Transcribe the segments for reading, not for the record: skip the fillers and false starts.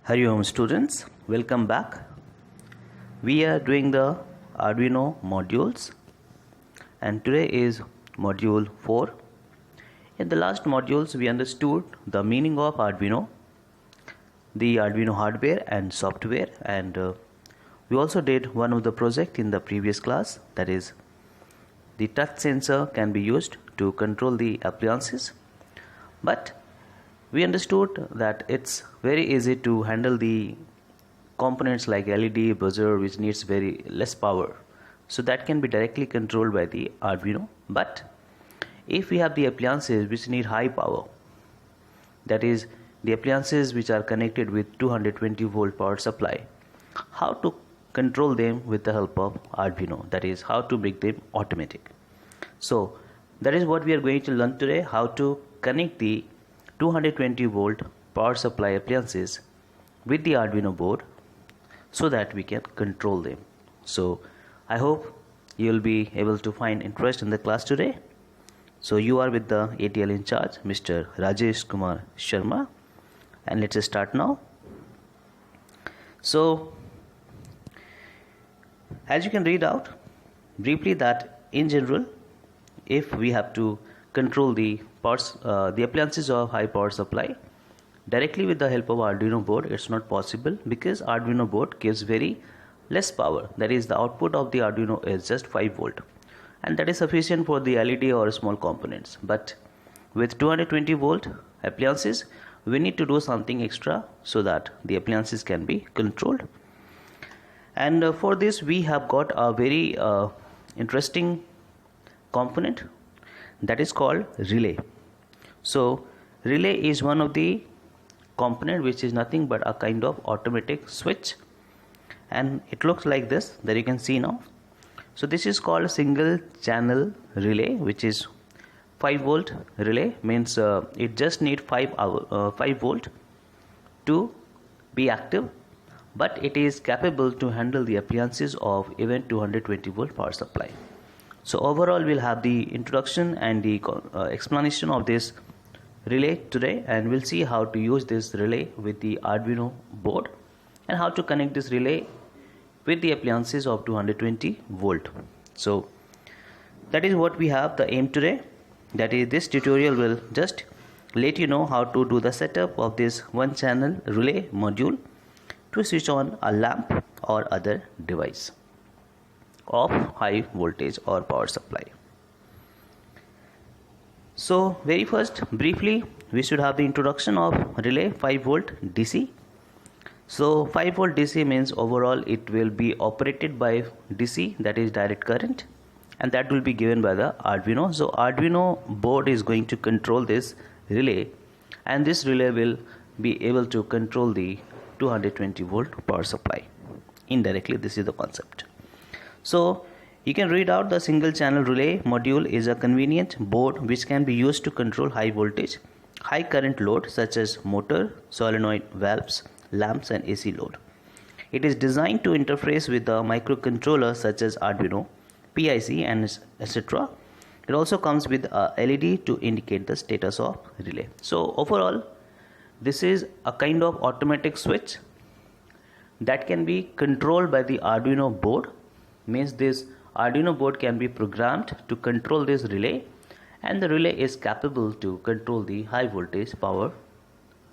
Hari Om students, welcome back. We are doing the Arduino modules and today is module 4. In the last modules we understood the meaning of Arduino, the Arduino hardware and software, and we also did one of the project in the previous class, that is the touch sensor can be used to control the appliances, but we understood that it's very easy to handle the components like LED, buzzer, which needs very less power. So that can be directly controlled by the Arduino. But if we have the appliances which need high power, that is the appliances which are connected with 220 volt power supply, how to control them with the help of Arduino, that is how to make them automatic. So that is what we are going to learn today, how to connect the 220 volt power supply appliances with the Arduino board so that we can control them. So I hope you will be able to find interest in the class today. So you are with the ATL in charge, Mr. Rajesh Kumar Sharma, and let's start now. So as you can read out briefly that in general, if we have to control the appliances of high power supply directly with the help of Arduino board, it's not possible because Arduino board gives very less power. That is, the output of the Arduino is just 5 volt, and that is sufficient for the LED or small components. But with 220 volt appliances, we need to do something extra so that the appliances can be controlled. And for this we have got a very interesting component that is called relay. So relay is one of the component which is nothing but a kind of automatic switch, and it looks like this that you can see now. So this is called single channel relay, which is 5 volt relay, means it just need 5 volt to be active, but it is capable to handle the appliances of even 220 volt power supply. So overall we'll have the introduction and the explanation of this relay today, and we'll see how to use this relay with the Arduino board and how to connect this relay with the appliances of 220 volt. So that is what we have the aim today. That is, this tutorial will just let you know how to do the setup of this one channel relay module to switch on a lamp or other device of high voltage or power supply. So very first, briefly, we should have the introduction of relay 5 volt DC. So 5 volt DC means overall it will be operated by DC, that is direct current, and that will be given by the Arduino. So Arduino board is going to control this relay, and this relay will be able to control the 220 volt power supply. Indirectly, this is the concept. So you can read out the single channel relay module is a convenient board which can be used to control high voltage, high current load such as motor, solenoid valves, lamps and AC load. It is designed to interface with the microcontroller such as Arduino, PIC and etc. It also comes with a LED to indicate the status of relay. So overall, this is a kind of automatic switch that can be controlled by the Arduino board. Means this Arduino board can be programmed to control this relay, and the relay is capable to control the high voltage power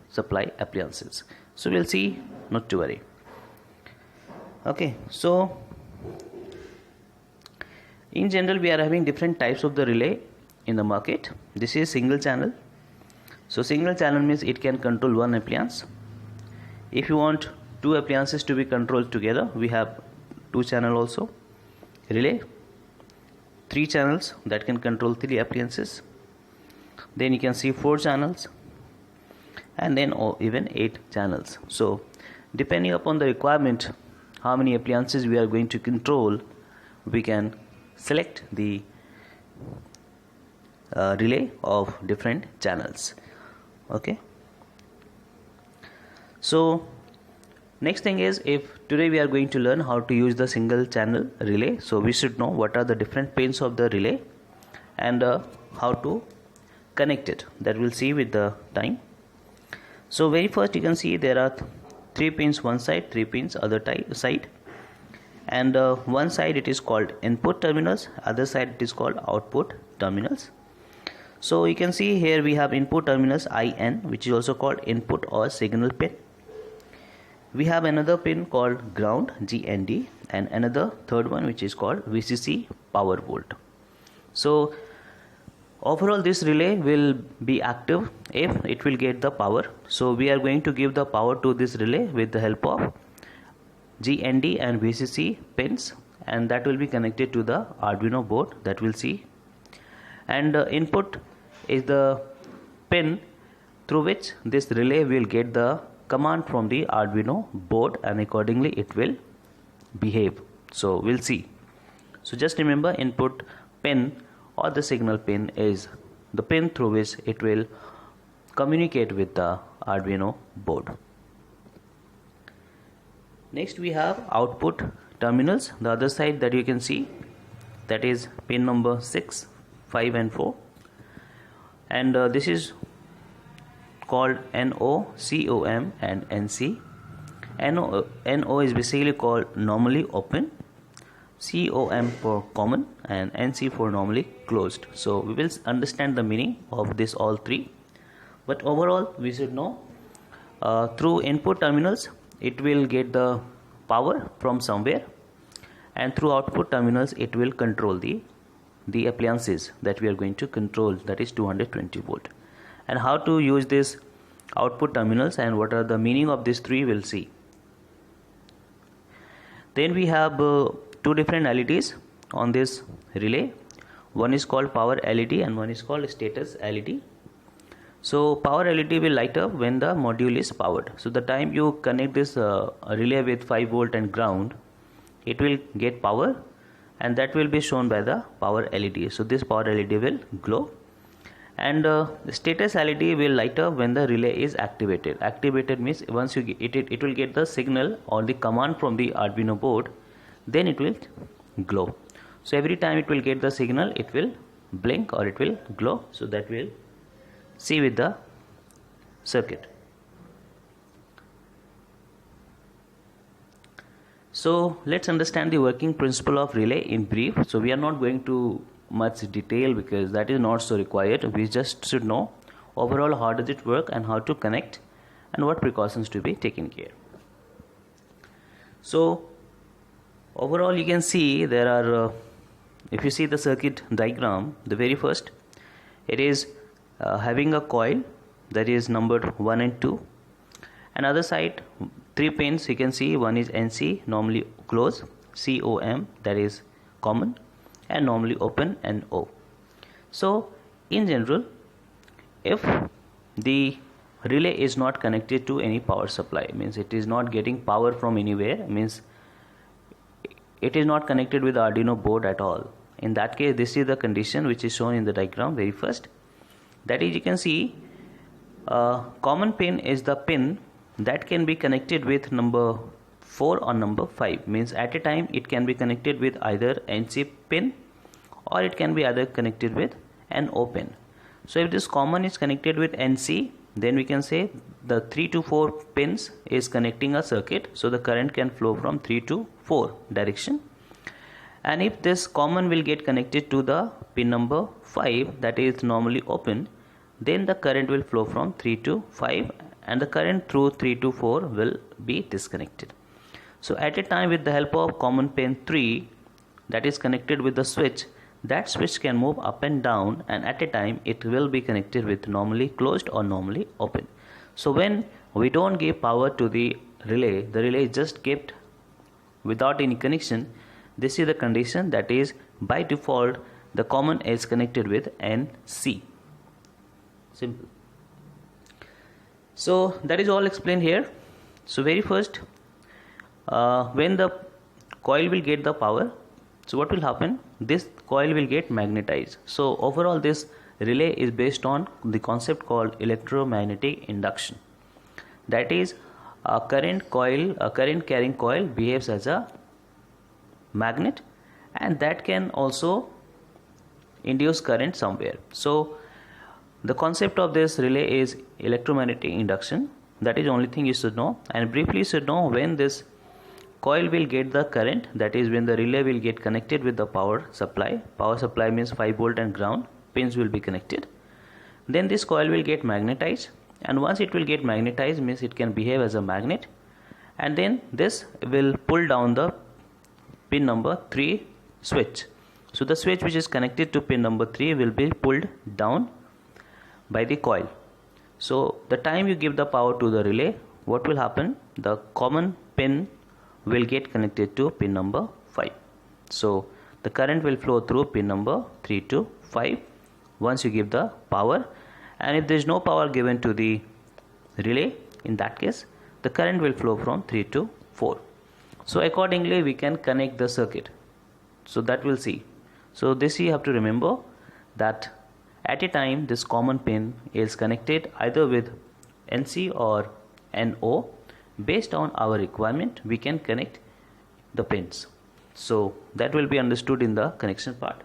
supply appliances. So we'll see, not to worry. Okay, so in general we are having different types of the relay in the market. This is single channel. So single channel means it can control one appliance. If you want two appliances to be controlled together, we have two channel also relay, 3 channels that can control 3 appliances. Then you can see 4 channels, and then even 8 channels. So depending upon the requirement, how many appliances we are going to control, we can select the relay of different channels. Okay, so next thing is, if today we are going to learn how to use the single channel relay, so we should know what are the different pins of the relay and how to connect it. That we'll see with the time. So very first you can see there are 3 pins one side, 3 pins other side, and one side it is called input terminals, other side it is called output terminals. So you can see here we have input terminals IN, which is also called input or signal pin. We have another pin called ground GND, and another third one which is called VCC power volt. So overall this relay will be active if it will get the power. So we are going to give the power to this relay with the help of GND and VCC pins, and that will be connected to the Arduino board that we'll see. And input is the pin through which this relay will get the command from the Arduino board, and accordingly it will behave. So we'll see. So just remember, input pin or the signal pin is the pin through which it will communicate with the Arduino board. Next we have output terminals, the other side that you can see, that is pin number 6, 5 and 4, and this is called NO, COM and NC. NO is basically called normally open, COM for common, and NC for normally closed. So we will understand the meaning of this all three, but overall we should know through input terminals it will get the power from somewhere, and through output terminals it will control the appliances that we are going to control, that is 220 volt. And how to use this output terminals and what are the meaning of these three, we'll see. Then we have two different LEDs on this relay. One is called power LED and one is called status LED. So power LED will light up when the module is powered. So the time you connect this relay with 5 volt and ground, it will get power, and that will be shown by the power LED. So this power LED will glow, and the status LED will light up when the relay is activated. Activated means once you get it will get the signal or the command from the Arduino board, then it will glow. So every time it will get the signal, it will blink or it will glow. So that will see with the circuit. So let's understand the working principle of relay in brief. So we are not going to much detail because that is not so required. We just should know overall how does it work and how to connect and what precautions to be taken care. So overall you can see there are if you see the circuit diagram, the very first, it is having a coil that is numbered 1 and 2. Another side 3 pins you can see, one is NC, normally close, COM, that is common, and normally open, NO. So in general, if the relay is not connected to any power supply, means it is not getting power from anywhere, means it is not connected with the Arduino board at all. In that case, this is the condition which is shown in the diagram very first. That is, you can see common pin is the pin that can be connected with number 4 or number 5, means at a time it can be connected with either NC pin or it can be either connected with NO pin. So if this common is connected with NC, then we can say the 3 to 4 pins is connecting a circuit, so the current can flow from 3 to 4 direction. And if this common will get connected to the pin number 5, that is normally open, then the current will flow from 3 to 5 and the current through 3 to 4 will be disconnected. So at a time, with the help of common pin 3 that is connected with the switch, that switch can move up and down, and at a time it will be connected with normally closed or normally open. So when we don't give power to the relay is just kept without any connection. This is the condition, that is by default the common is connected with NC. Simple. So that is all explained here. So very first, when the coil will get the power, so what will happen? This coil will get magnetized. So overall this relay is based on the concept called electromagnetic induction. That is, a current carrying coil behaves as a magnet, and that can also induce current somewhere. So the concept of this relay is electromagnetic induction. That is only thing you should know. And briefly you should know when this coil will get the current, that is when the relay will get connected with the power supply. Power supply means 5 volt and ground, pins will be connected. Then this coil will get magnetized, and once it will get magnetized means it can behave as a magnet, and then this will pull down the pin number 3 switch. So the switch which is connected to pin number 3 will be pulled down by the coil. So the time you give the power to the relay, what will happen? The common pin will get connected to pin number 5. So the current will flow through pin number 3 to 5 once you give the power. And if there is no power given to the relay, in that case the current will flow from 3 to 4. So accordingly we can connect the circuit. So that we'll see. So this you have to remember, that at a time this common pin is connected either with NC or NO. Based on our requirement we can connect the pins. So that will be understood in the connection part.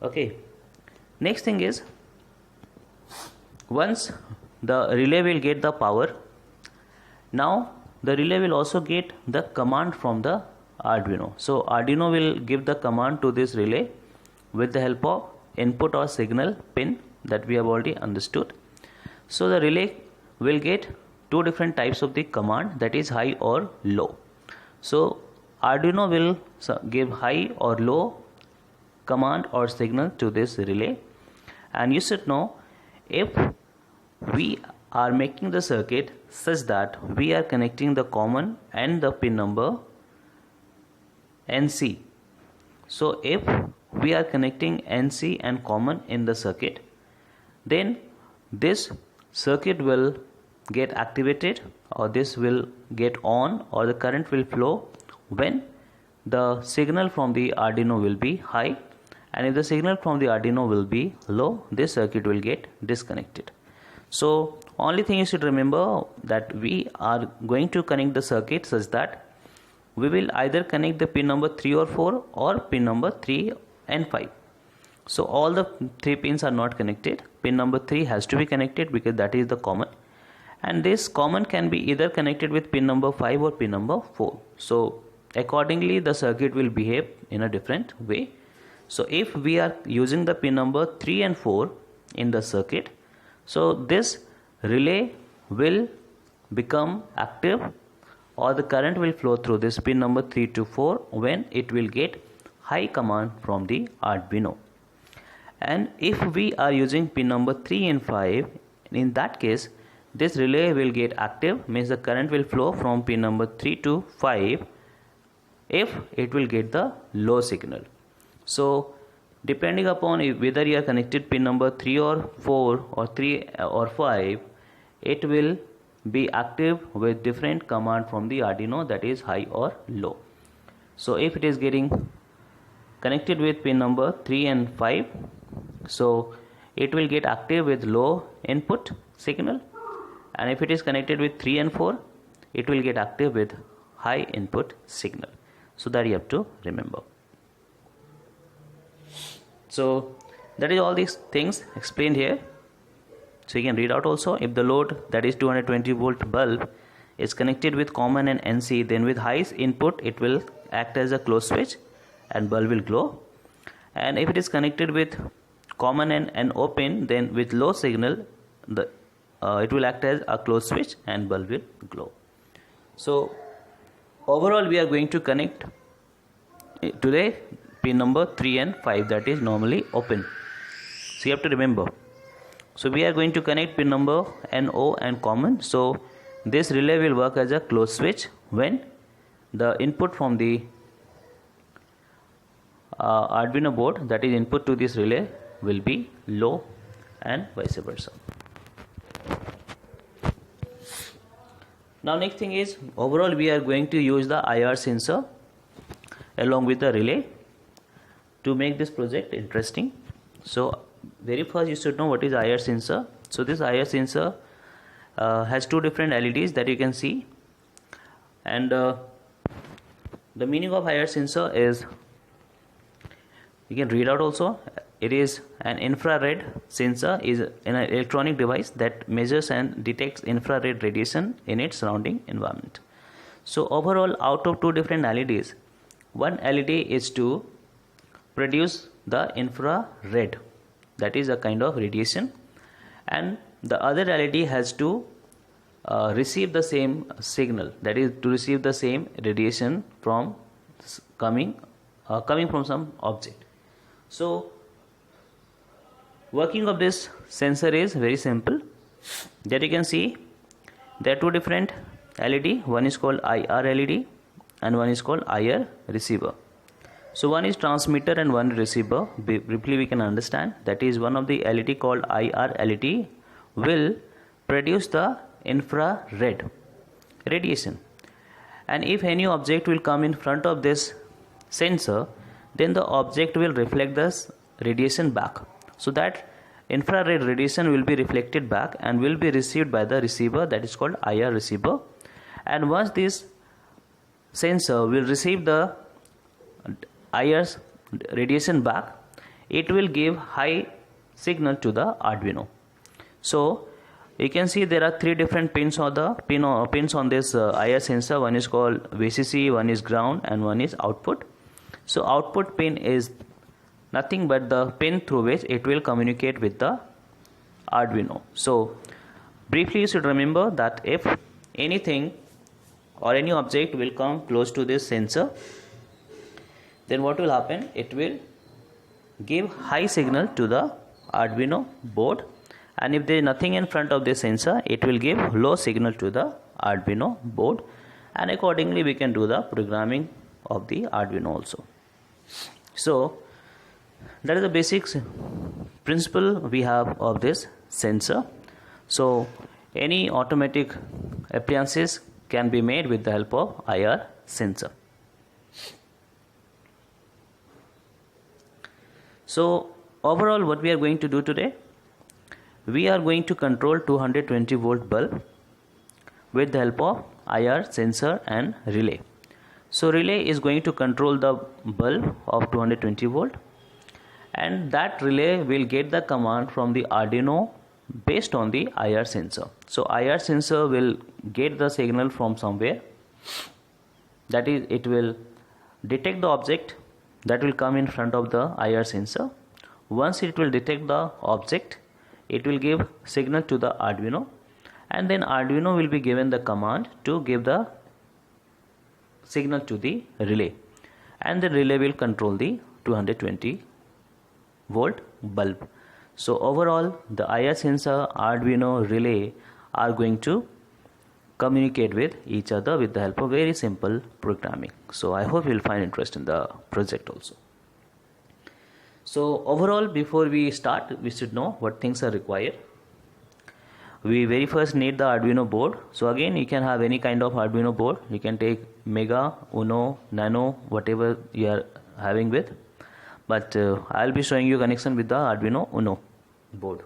Okay, next thing is, once the relay will get the power, now the relay will also get the command from the Arduino. So Arduino will give the command to this relay with the help of input or signal pin that we have already understood. So the relay will get two different types of the command, that is high or low. So Arduino will give high or low command or signal to this relay. And you should know, if we are making the circuit such that we are connecting the common and the pin number NC. So if we are connecting NC and common in the circuit, then this circuit will get activated, or this will get on, or the current will flow when the signal from the Arduino will be high, and if the signal from the Arduino will be low, this circuit will get disconnected. So only thing you should remember, that we are going to connect the circuit such that we will either connect the pin number 3 or 4 or pin number 3 and 5. So all the 3 pins are not connected. Pin number 3 has to be connected because that is the common, and this common can be either connected with pin number 5 or pin number 4. So accordingly the circuit will behave in a different way. So if we are using the pin number 3 and 4 in the circuit, so this relay will become active, or the current will flow through this pin number 3 to 4 when it will get high command from the Arduino. And if we are using pin number 3 and 5, in that case this relay will get active, means the current will flow from pin number 3 to 5 if it will get the low signal. So depending upon whether you are connected pin number 3 or 4 or 3 or 5, it will be active with different command from the Arduino, that is high or low. So if it is getting connected with pin number 3 and 5, so it will get active with low input signal, and if it is connected with 3 and 4, it will get active with high input signal. So that you have to remember. So that is all these things explained here. So you can read out also, if the load, that is 220 volt bulb, is connected with common and NC, then with high input it will act as a closed switch and bulb will glow. And if it is connected with common and NO pin, then with low signal it will act as a closed switch and bulb will glow. So overall we are going to connect today pin number 3 and 5, that is normally open. So you have to remember. So we are going to connect pin number NO and common. So this relay will work as a closed switch when the input from the Arduino board, that is input to this relay, will be low, and vice versa. Now next thing is, overall we are going to use the IR sensor along with the relay to make this project interesting. So very first you should know what is IR sensor. So this IR sensor has two different LEDs that you can see, and the meaning of IR sensor is, you can read out also, it is an infrared sensor, is an electronic device that measures and detects infrared radiation in its surrounding environment. So overall, out of two different LEDs, one LED is to produce the infrared, that is a kind of radiation, and the other LED has to receive the same signal, that is to receive the same radiation from coming from some object. So working of this sensor is very simple. That you can see there are two different LED, one is called IR LED and one is called IR receiver. So one is transmitter and one receiver. Briefly we can understand, that is one of the LED called IR LED will produce the infrared radiation, and if any object will come in front of this sensor, then the object will reflect this radiation back. So that infrared radiation will be reflected back and will be received by the receiver, that is called IR receiver. And once this sensor will receive the IR's radiation back, it will give high signal to the Arduino. So you can see there are three different pins on the pins on this IR sensor. One is called VCC, one is ground, and one is output. So output pin is nothing but the pin through which it will communicate with the Arduino. So briefly you should remember that if anything or any object will come close to this sensor, then what will happen? It will give high signal to the Arduino board, and if there is nothing in front of the sensor, it will give low signal to the Arduino board, and accordingly we can do the programming of the Arduino also. So that is the basic principle we have of this sensor. So any automatic appliances can be made with the help of IR sensor. So overall, what we are going to do today, we are going to control 220 volt bulb with the help of IR sensor and relay. So relay is going to control the bulb of 220 volt, and that relay will get the command from the Arduino based on the IR sensor. So IR sensor will get the signal from somewhere, that is it will detect the object that will come in front of the IR sensor. Once it will detect the object, it will give signal to the Arduino, and then Arduino will be given the command to give the signal to the relay, and the relay will control the 220 volt bulb. So overall, the IR sensor, Arduino, relay are going to communicate with each other with the help of very simple programming. So I hope you will find interest in the project also. So overall, before we start, we should know what things are required. We very first need the Arduino board. So again, you can have any kind of Arduino board. You can take Mega, Uno, Nano, whatever you are having with. But I'll be showing you connection with the Arduino Uno board.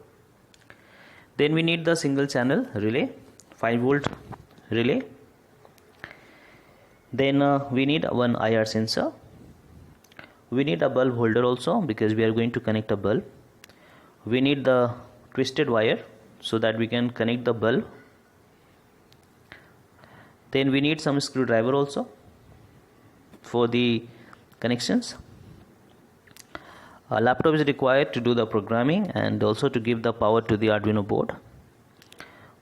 Then we need the single channel relay, 5 volt relay. Then we need one IR sensor. We need a bulb holder also, because we are going to connect a bulb. We need the twisted wire so that we can connect the bulb. Then we need some screwdriver also for the connections. A laptop is required to do the programming and also to give the power to the Arduino board.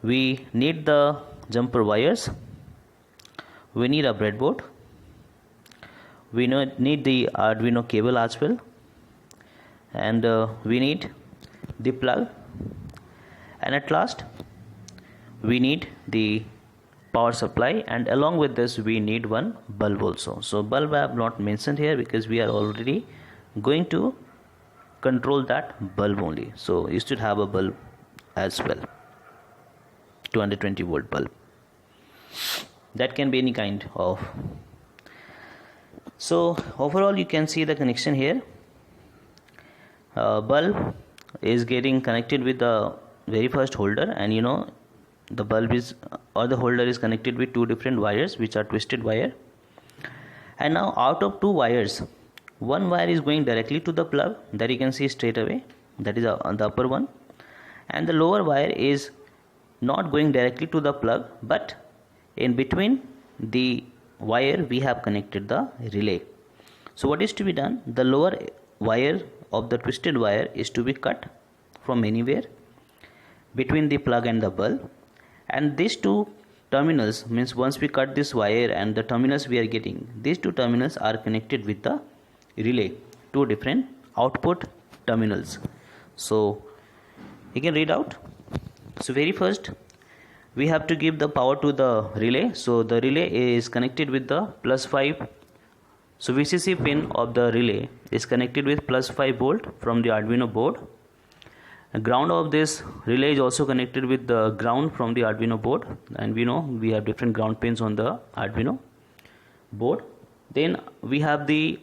We need the jumper wires. We need a breadboard. We need the Arduino cable as well, and we need the plug, and at last we need the power supply, and along with this we need one bulb also. So bulb I have not mentioned here because we are already going to control that bulb only. So you should have a bulb as well, 220 volt bulb. That can be any kind of. So overall, you can see the connection here. Bulb is getting connected with the very first holder, and you know the bulb is, or the holder is connected with two different wires which are twisted wire. And now out of two wires, one wire is going directly to the plug, that you can see straight away, that is on the upper one, and the lower wire is not going directly to the plug, but in between the wire we have connected the relay. So what is to be done? The lower wire of the twisted wire is to be cut from anywhere between the plug and the bulb, and these two terminals, means once we cut this wire and the terminals we are getting, these two terminals are connected with the relay, two different output terminals. So you can read out. So very first we have to give the power to the relay. So the relay is connected with the +5. So VCC pin of the relay is connected with +5 volt from the Arduino board. The ground of this relay is also connected with the ground from the Arduino board, and we know we have different ground pins on the Arduino board. Then we have the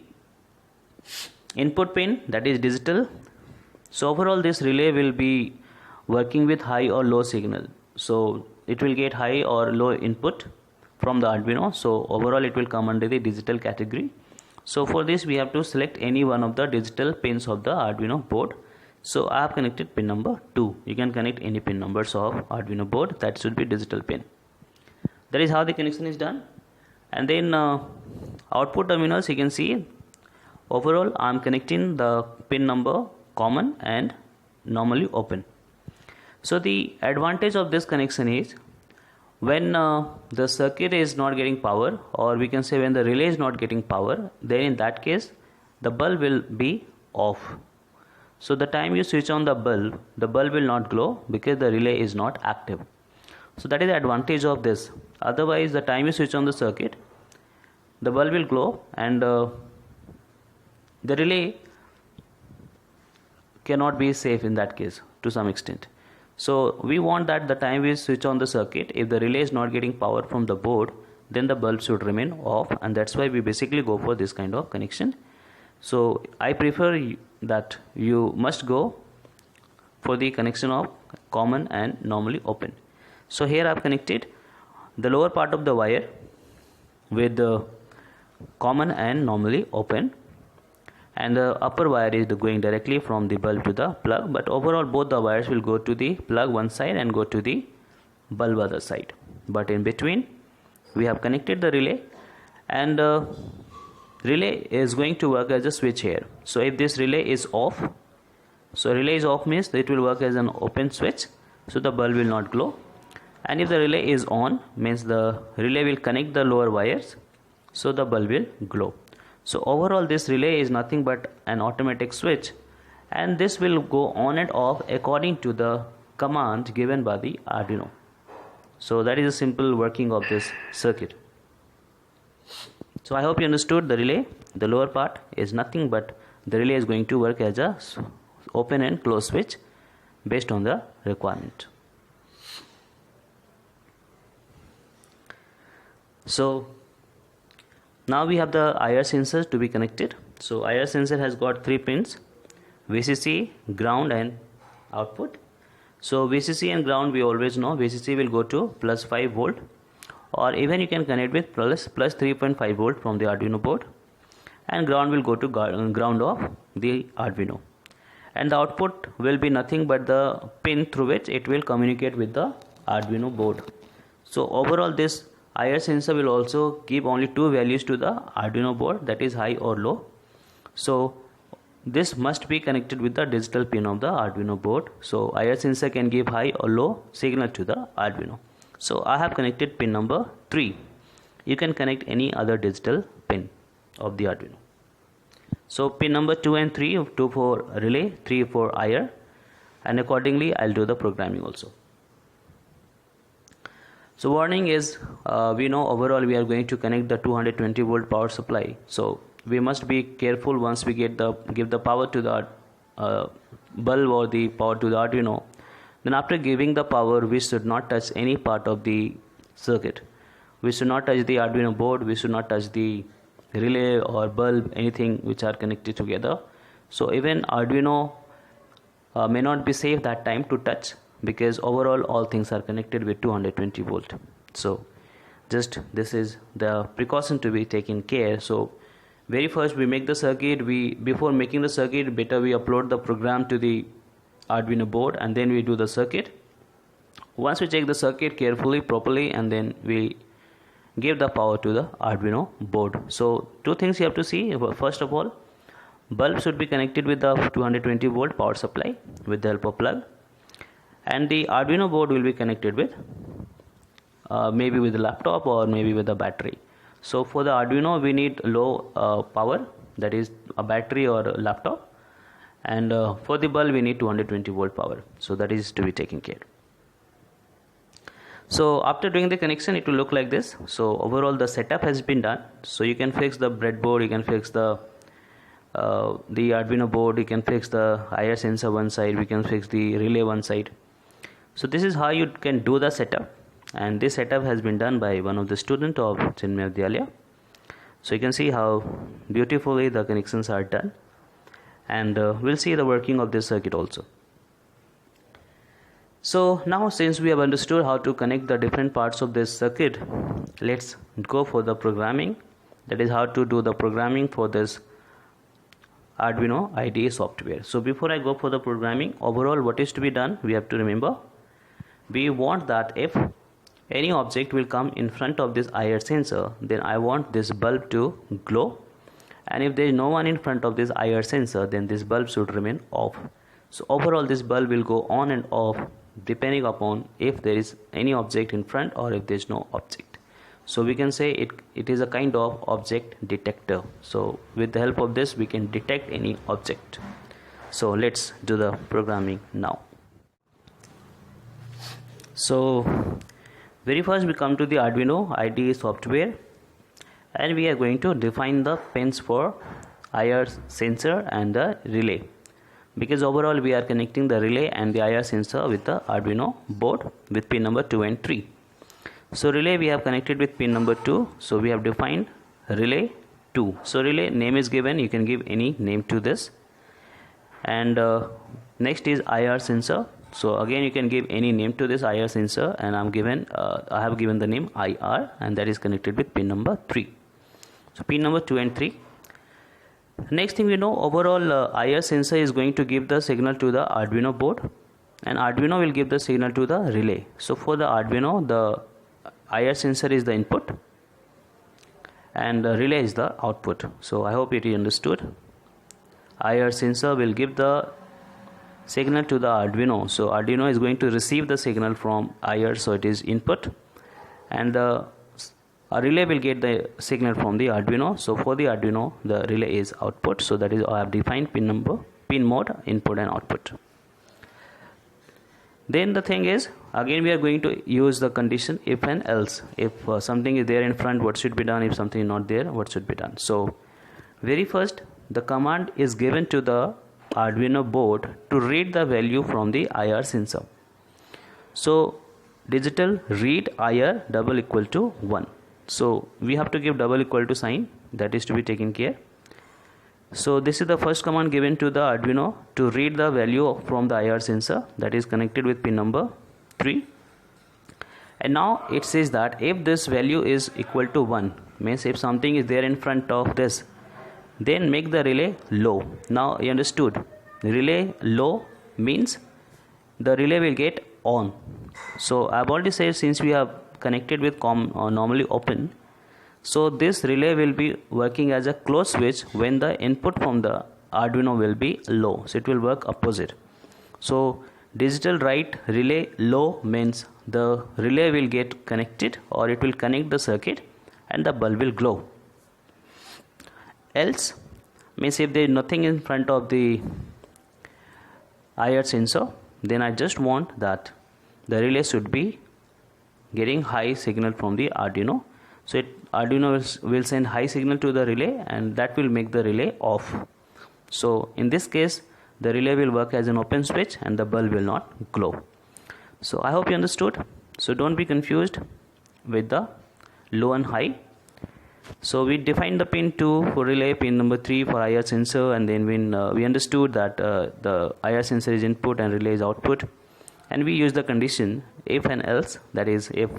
input pin, that is digital. So overall this relay will be working with high or low signal, so it will get high or low input from the Arduino. So overall it will come under the digital category. So for this we have to select any one of the digital pins of the Arduino board. So I have connected pin number 2. You can connect any pin numbers of Arduino board, that should be digital pin. That is how the connection is done. And then output terminals, you can see overall I am connecting the pin number common and normally open. So the advantage of this connection is when the circuit is not getting power, or we can say when the relay is not getting power, then in that case the bulb will be off. So the time you switch on the bulb will not glow because the relay is not active. So that is the advantage of this. Otherwise the time you switch on the circuit, the bulb will glow and the relay cannot be safe in that case to some extent. So we want that the time we switch on the circuit, if the relay is not getting power from the board, then the bulb should remain off, and that's why we basically go for this kind of connection. So I prefer that you must go for the connection of common and normally open. So here I have connected the lower part of the wire with the common and normally open, and the upper wire is going directly from the bulb to the plug, but overall both the wires will go to the plug one side and go to the bulb other side. But in between we have connected the relay, and relay is going to work as a switch here. So if this relay is off, so relay is off means it will work as an open switch, so the bulb will not glow. And if the relay is on, means the relay will connect the lower wires, so the bulb will glow. So overall this relay is nothing but an automatic switch, and this will go on and off according to the command given by the Arduino. So that is a simple working of this circuit. So I hope you understood the relay. The lower part is nothing but the relay is going to work as a open and close switch based on the requirement. So now we have the IR sensor to be connected. So IR sensor has got 3 pins: VCC, ground and output. So VCC and ground we always know. VCC will go to +5 volt, or even you can connect with plus 3.5 volt from the Arduino board, and ground will go to ground of the Arduino, and the output will be nothing but the pin through which it will communicate with the Arduino board. So overall this IR sensor will also give only 2 values to the Arduino board, that is high or low. So this must be connected with the digital pin of the Arduino board. So IR sensor can give high or low signal to the Arduino. So I have connected pin number 3. You can connect any other digital pin of the Arduino. So pin number 2 and 3, 2 for relay, 3 for IR, and accordingly I'll do the programming also. So warning is, we know overall we are going to connect the 220 volt power supply. So we must be careful once we give the power to the bulb or the power to the Arduino. Then after giving the power, we should not touch any part of the circuit. We should not touch the Arduino board, we should not touch the relay or bulb, anything which are connected together. So even Arduino may not be safe that time to touch, because overall all things are connected with 220 volt. So just this is the precaution to be taken care. So Very first we make the circuit. Before making the circuit, better we upload the program to the Arduino board, and then we do the circuit. Once we check the circuit carefully, properly, and then we give the power to the Arduino board. So two things you have to see. First of all, bulb should be connected with the 220 volt power supply with the help of plug, and the Arduino board will be connected with maybe with a laptop or maybe with a battery. So for the Arduino we need low power, that is a battery or a laptop, and for the bulb we need 220 volt power, so that is to be taken care. So after doing the connection, it will look like this. So overall the setup has been done. So you can fix the breadboard, you can fix the Arduino board, you can fix the IR sensor one side, we can fix the relay one side. So this is how you can do the setup, and this setup has been done by one of the student of Chinmay Vidyalaya. So you can see how beautifully the connections are done, and we'll see the working of this circuit also. So now, since we have understood how to connect the different parts of this circuit, let's go for the programming. That is how to do the programming for this Arduino IDE software. So before I go for the programming, overall what is to be done, we have to remember, we want that if any object will come in front of this IR sensor, then I want this bulb to glow, and if there is no one in front of this IR sensor, then this bulb should remain off. So overall this bulb will go on and off depending upon if there is any object in front or if there is no object. So we can say it is a kind of object detector. So with the help of this we can detect any object. So let's do the programming now. So very first we come to the Arduino IDE software, and we are going to define the pins for IR sensor and the relay, because overall we are connecting the relay and the IR sensor with the Arduino board with pin number 2 and 3. So relay we have connected with pin number 2, so we have defined relay 2. So relay name is given, you can give any name to this, and next is IR sensor. So again you can give any name to this IR sensor, and I have given the name IR, and that is connected with pin number 3. So pin number 2 and 3. Next thing we know, overall IR sensor is going to give the signal to the Arduino board, and Arduino will give the signal to the relay. So for the Arduino, the IR sensor is the input and the relay is the output. So I hope it is understood. IR sensor will give the signal to the Arduino. So Arduino is going to receive the signal from IR, so it is input, and the relay will get the signal from the Arduino. So for the Arduino, the relay is output. So that is I have defined pin mode, input and output. Then the thing is, again we are going to use the condition if and else. If something is there in front, what should be done? If something is not there, what should be done? So very first the command is given to the Arduino board to read the value from the IR sensor. So digital read IR double equal to 1. So we have to give double equal to sign, that is to be taken care. So this is the first command given to the Arduino to read the value from the IR sensor, that is connected with pin number 3. And now it says that if this value is equal to 1, means if something is there in front of this, then make the relay low. Now you understood, relay low means the relay will get on. So I've already said, since we have connected with normally open, so this relay will be working as a closed switch when the input from the Arduino will be low, so it will work opposite. So digital write relay low means the relay will get connected, or it will connect the circuit and the bulb will glow. Else means if there is nothing in front of the IR sensor, then I just want that the relay should be getting high signal from the Arduino. So Arduino will send high signal to the relay, and that will make the relay off. So in this case the relay will work as an open switch and the bulb will not glow. So I hope you understood. So don't be confused with the low and high. So we defined the pin 2 for relay, pin number 3 for IR sensor, and then we understood that the IR sensor is input and relay is output, and we use the condition if and else. That is, if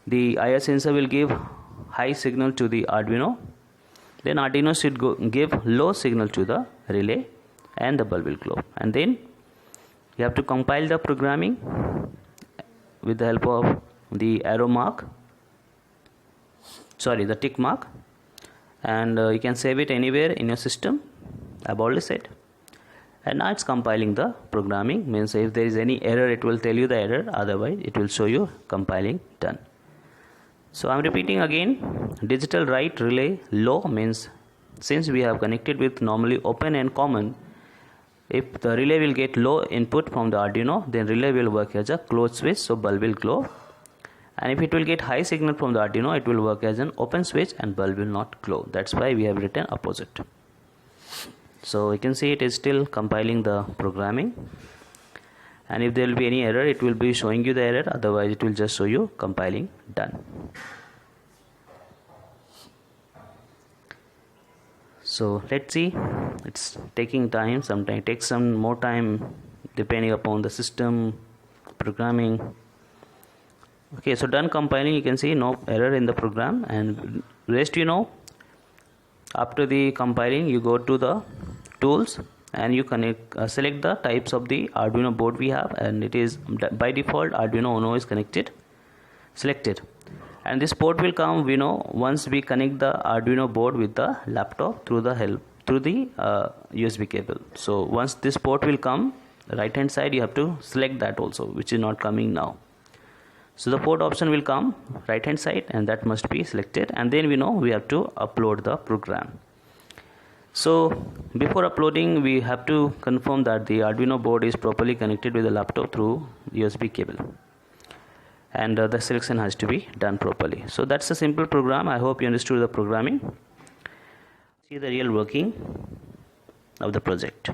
the IR sensor will give high signal to the Arduino, Then Arduino should give low signal to the relay and the bulb will glow. And then you have to compile the programming with the help of the arrow mark, the tick mark, and you can save it anywhere in your system. I've already said. And now it's compiling the programming, means if there is any error it will tell you the error, otherwise it will show you compiling done. So I'm repeating again, digital write relay low means since we have connected with normally open and common, if the relay will get low input from the Arduino, then relay will work as a closed switch, so bulb will glow. And if it will get high signal from the Arduino, it will work as an open switch and bulb will not glow. That's why we have written opposite. So you can see it is still compiling the programming, and if there will be any error it will be showing you the error, otherwise it will just show you compiling done. So let's see, it's taking time, sometimes it takes some more time depending upon the system programming. Okay, so done compiling, you can see no error in the program, and rest after the compiling you go to the tools and you select the types of the Arduino board we have, and it is by default Arduino Uno is selected, and this port will come once we connect the Arduino board with the laptop through the USB cable. So once this port will come, right hand side you have to select that also, which is not coming now. So the port option will come right hand side and that must be selected, and then we have to upload the program. So before uploading we have to confirm that the Arduino board is properly connected with the laptop through USB cable, and the selection has to be done properly. So that's a simple program. I hope you understood the programming. See the real working of the project.